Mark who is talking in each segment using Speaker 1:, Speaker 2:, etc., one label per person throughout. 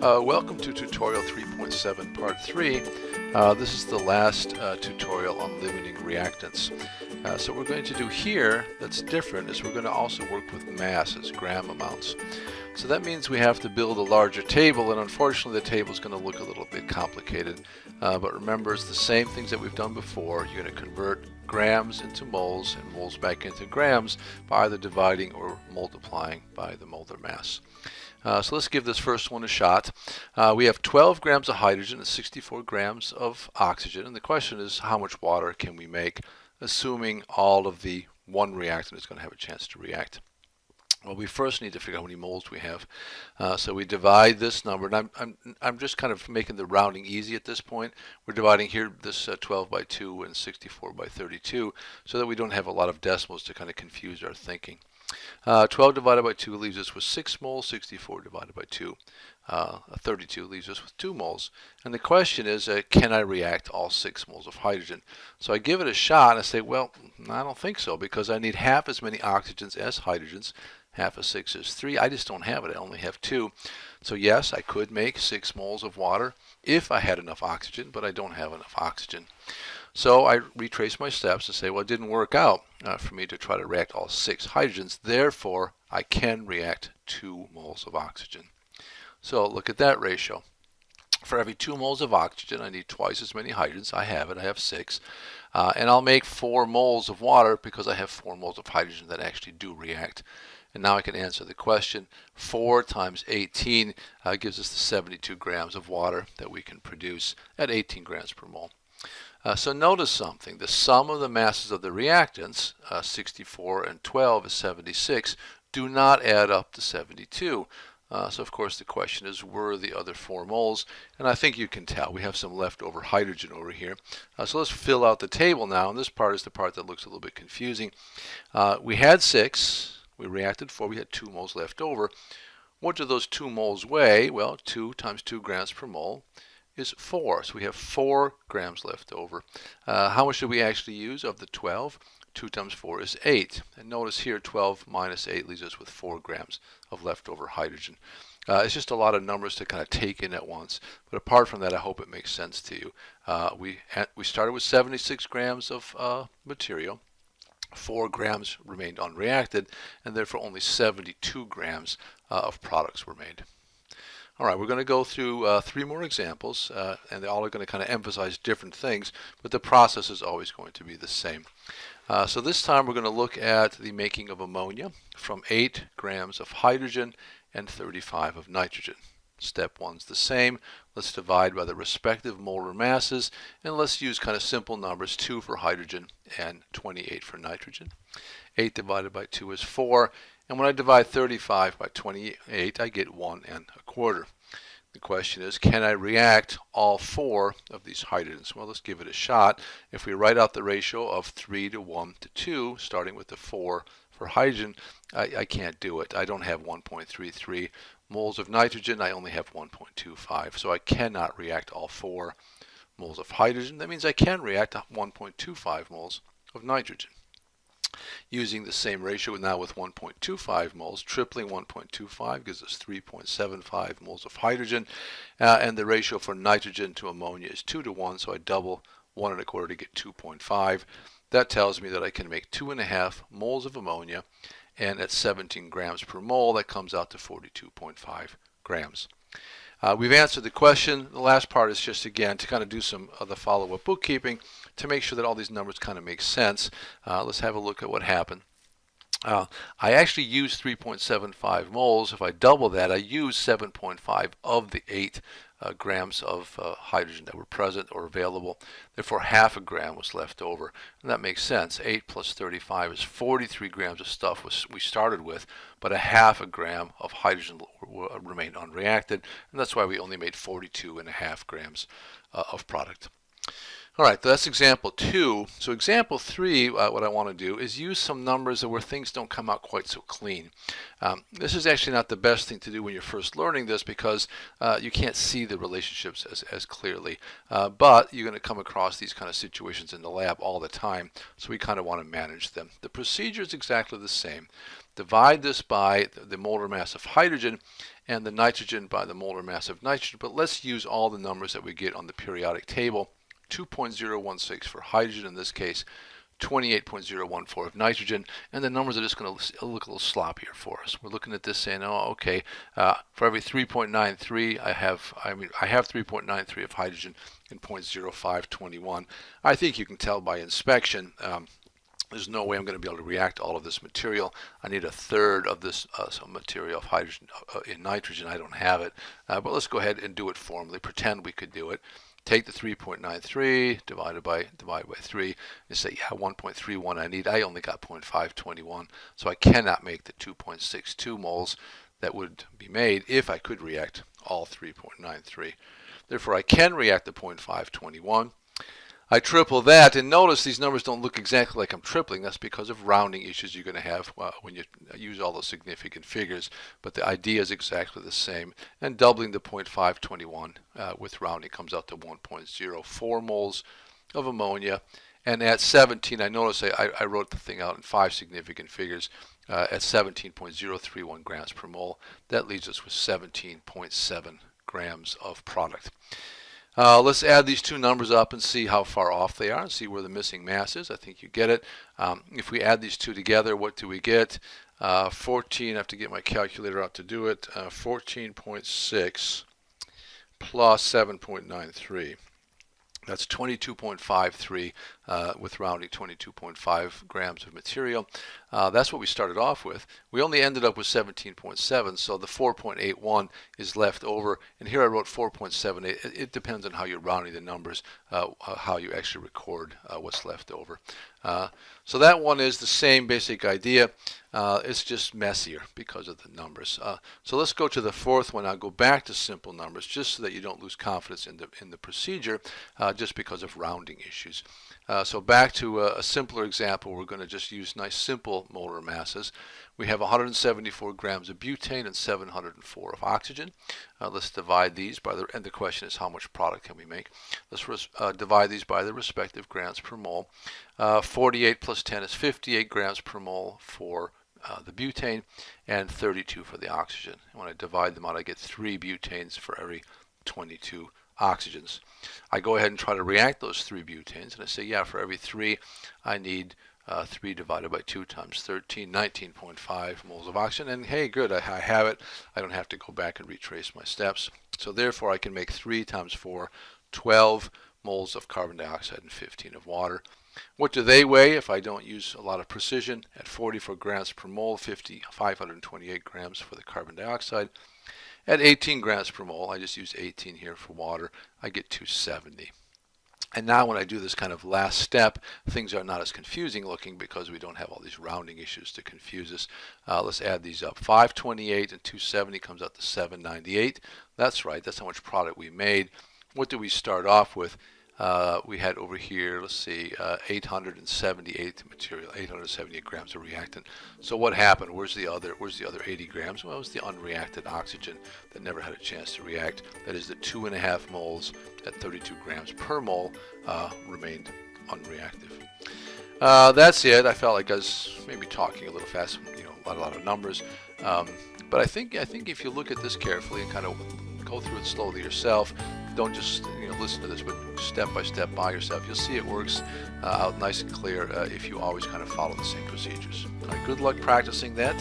Speaker 1: Welcome to tutorial 3.7 part 3. This is the last tutorial on limiting reactants. So what we're going to do here that's different is we're going to also work with masses, gram amounts. So that means we have to build a larger table, and unfortunately the table is going to look a little bit complicated. But remember, it's the same things that we've done before. You're going to convert grams into moles and moles back into grams by either dividing or multiplying by the molar mass. So let's give this first one a shot. We have 12 grams of hydrogen and 64 grams of oxygen, and the question is how much water can we make, assuming all of the one reactant is going to have a chance to react. Well, we first need to figure out how many moles we have. So we divide this number, and I'm just kind of making the rounding easy at this point. We're dividing here this 12 by 2 and 64 by 32 so that we don't have a lot of decimals to kind of confuse our thinking. 12 divided by 2 leaves us with 6 moles, 64 divided by 2, 32 leaves us with 2 moles. And the question is, can I react all 6 moles of hydrogen? So I give it a shot and I say, well, I don't think so, because I need half as many oxygens as hydrogens. Half of 6 is 3. I just don't have it. I only have 2. So yes, I could make 6 moles of water if I had enough oxygen, but I don't have enough oxygen. So I retrace my steps and say, well, it didn't work out for me to try to react all 6 hydrogens. Therefore, I can react 2 moles of oxygen. So look at that ratio. For every 2 moles of oxygen, I need twice as many hydrogens. I have it. I have 6. And I'll make 4 moles of water because I have 4 moles of hydrogen that actually do react. And now I can answer the question. 4 times 18 gives us the 72 grams of water that we can produce at 18 grams per mole. So notice something. The sum of the masses of the reactants, 64 and 12 is 76, do not add up to 72. So of course the question is, were the other 4 moles? And I think you can tell we have some leftover hydrogen over here. So let's fill out the table now, and this part is the part that looks a little bit confusing. We had 6. We reacted 4, we had 2 moles left over. What do those 2 moles weigh? Well, 2 times 2 grams per mole is 4. So we have 4 grams left over. How much do we actually use of the 12? 2 times 4 is 8. And notice here 12 minus 8 leaves us with 4 grams of leftover hydrogen. It's just a lot of numbers to kind of take in at once. But apart from that, I hope it makes sense to you. We started with 76 grams of material. 4 grams remained unreacted, and therefore only 72 grams of products were made. All right, we're going to go through 3 more examples, and they all are going to kind of emphasize different things, but the process is always going to be the same. So this time we're going to look at the making of ammonia from 8 grams of hydrogen and 35 of nitrogen. Step 1's the same. Let's divide by the respective molar masses, and let's use kind of simple numbers, 2 for hydrogen and 28 for nitrogen. 8 divided by 2 is 4, and when I divide 35 by 28, I get 1 1/4. The question is, can I react all 4 of these hydrogens? Well, let's give it a shot. If we write out the ratio of 3 to 1 to 2, starting with the 4 for hydrogen, I can't do it. I don't have 1.33 moles of nitrogen. I only have 1.25, so I cannot react all 4 moles of hydrogen. That means I can react 1.25 moles of nitrogen. Using the same ratio now with 1.25 moles, tripling 1.25 gives us 3.75 moles of hydrogen, and the ratio for nitrogen to ammonia is 2 to 1, so I double 1 1/4 to get 2.5. That tells me that I can make 2.5 moles of ammonia, and at 17 grams per mole, that comes out to 42.5 grams. We've answered the question. The last part is just, again, to kind of do some of the follow-up bookkeeping to make sure that all these numbers kind of make sense. Let's have a look at what happened. I actually used 3.75 moles. If I double that, I use 7.5 of the 8 grams of hydrogen that were present or available. Therefore, half a gram was left over. And that makes sense. 8 plus 35 is 43 grams of stuff we started with, but a half a gram of hydrogen remained unreacted, and that's why we only made 42.5 grams of product. All right, that's example 2. So example 3, what I want to do is use some numbers where things don't come out quite so clean. This is actually not the best thing to do when you're first learning this because you can't see the relationships as clearly. But you're going to come across these kind of situations in the lab all the time, so we kind of want to manage them. The procedure is exactly the same. Divide this by the molar mass of hydrogen and the nitrogen by the molar mass of nitrogen, but let's use all the numbers that we get on the periodic table. 2.016 for hydrogen in this case, 28.014 of nitrogen, and the numbers are just going to look a little sloppier for us. We're looking at this saying, oh, okay, for every 3.93, I have 3.93 of hydrogen and 0.0521. I think you can tell by inspection. There's no way I'm going to be able to react all of this material. I need a third of this some material of hydrogen in nitrogen. I don't have it, but let's go ahead and do it formally. Pretend we could do it. Take the 3.93 divided by 3 and say, yeah, 1.31 I need. I only got 0.521, so I cannot make the 2.62 moles that would be made if I could react all 3.93. Therefore, I can react the 0.521. I triple that, and notice these numbers don't look exactly like I'm tripling. That's because of rounding issues you're going to have when you use all those significant figures, but the idea is exactly the same. And doubling the 0.521 with rounding comes out to 1.04 moles of ammonia. And at 17, I notice I wrote the thing out in 5 significant figures. At 17.031 grams per mole, that leaves us with 17.7 grams of product. Let's add these two numbers up and see how far off they are and see where the missing mass is. I think you get it. If we add these two together, what do we get? 14, I have to get my calculator out to do it. 14.6 plus 7.93. That's 22.53 with rounding, 22.5 grams of material. That's what we started off with. We only ended up with 17.7, so the 4.81 is left over. And here I wrote 4.78. It depends on how you're rounding the numbers, how you actually record what's left over. So that one is the same basic idea. It's just messier because of the numbers. So let's go to the fourth one. I'll go back to simple numbers just so that you don't lose confidence in the procedure just because of rounding issues. So back to a simpler example, we're going to just use nice simple molar masses. We have 174 grams of butane and 704 of oxygen. Let's divide these by and the question is how much product can we make? Let's divide these by the respective grams per mole. 48 plus 10 is 58 grams per mole for the butane and 32 for the oxygen. And when I divide them out, I get 3 butanes for every 22 oxygens. I go ahead and try to react those 3 butanes, and I say, yeah, for every 3, I need 3 divided by 2 times 13, 19.5 moles of oxygen. And hey, good, I have it. I don't have to go back and retrace my steps. So therefore, I can make 3 times 4, 12 moles of carbon dioxide and 15 of water. What do they weigh if I don't use a lot of precision? At 44 grams per mole, 528 grams for the carbon dioxide. At 18 grams per mole, I just use 18 here for water, I get 270. And now when I do this kind of last step, things are not as confusing looking because we don't have all these rounding issues to confuse us. Let's add these up. 528 and 270 comes out to 798. That's right, that's how much product we made. What do we start off with? We had over here, let's see, 878 material, 878 grams of reactant. So what happened? Where's the other 80 grams? Well, it was the unreacted oxygen that never had a chance to react. That is the 2.5 moles at 32 grams per mole remained unreactive. That's it. I felt like I was maybe talking a little fast, a lot of numbers. But I think if you look at this carefully and kind of go through it slowly yourself, don't just listen to this, but step by step by yourself, you'll see it works out nice and clear if you always kind of follow the same procedures. All right, good luck practicing that,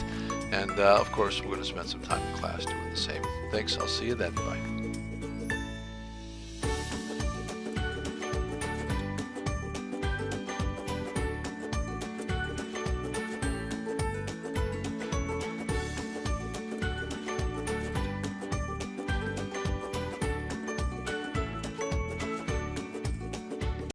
Speaker 1: and of course we're going to spend some time in class doing the same. Thanks, I'll see you then. Bye.